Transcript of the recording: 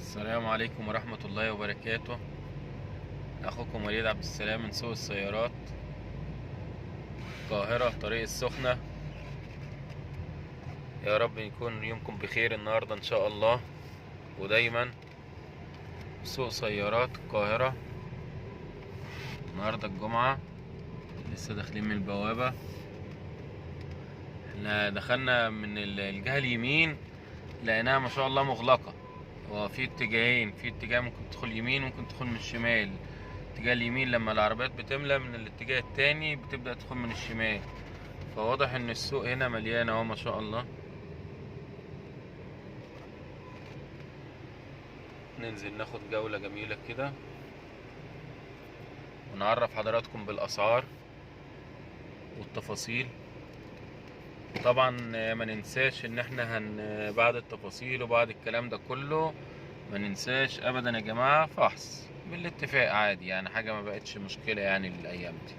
السلام عليكم ورحمة الله وبركاته. أخوكم وليد عبد السلام من سوق السيارات القاهرة طريق السخنة. يا رب يكون يومكم بخير النهاردة إن شاء الله، ودايما سوق سيارات القاهرة. النهاردة الجمعة، لسه داخلين من البوابة. احنا دخلنا من الجهة اليمين، لقيناها ما شاء الله مغلقة. هو في اتجاهين، في اتجاه ممكن تدخل يمين وممكن تدخل من الشمال. اتجاه اليمين لما العربيات بتملى، من الاتجاه التاني بتبدأ تدخل من الشمال. فواضح ان السوق هنا مليان اهو ما شاء الله. ننزل ناخد جولة جميلة كده ونعرف حضراتكم بالاسعار والتفاصيل. طبعا ما ننساش ان احنا بعد التفاصيل وبعد الكلام ده كله، ما ننساش ابدا يا جماعة فحص بالاتفاق عادي، يعني حاجة ما بقتش مشكلة يعني الايام دي.